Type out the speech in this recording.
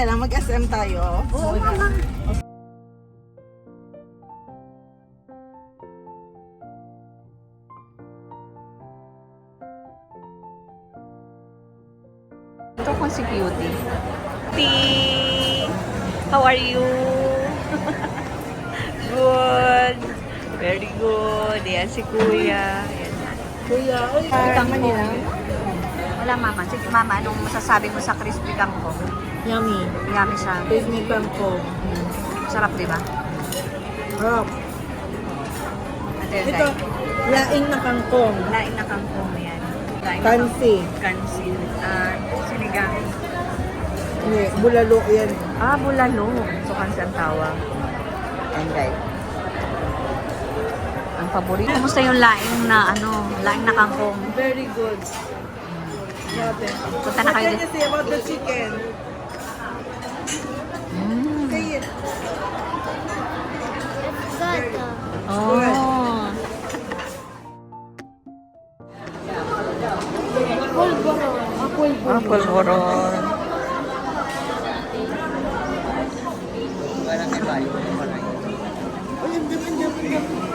Teka lang, mag-SM tayo. Oo, mama. Ito ko si Cutie. Cutie! How are you? Good. Very good. Ayan si Kuya. Ayan. Kuya, uy, Kangkong. nila. Wala mama. Sige mama, anong masasabi mo sa crispy kangkong? Yummy. Yummy siya. Taste me kangkong. Sarap, di ba? Harap. Ate, Ito, laing na kangkong. laing na kangkong yan. Laing na Kansi. kansi. Sinigang. Hindi, bulalo yan. Bulalo. So, kansi ang tawag. And guys. Ang paborito. Kumusta yung laing na, laing na kangkong? Very good. Grabe. Punta na kayo What can you say about the chicken? Say it. Oh. Pulboron. Uy, ang dami.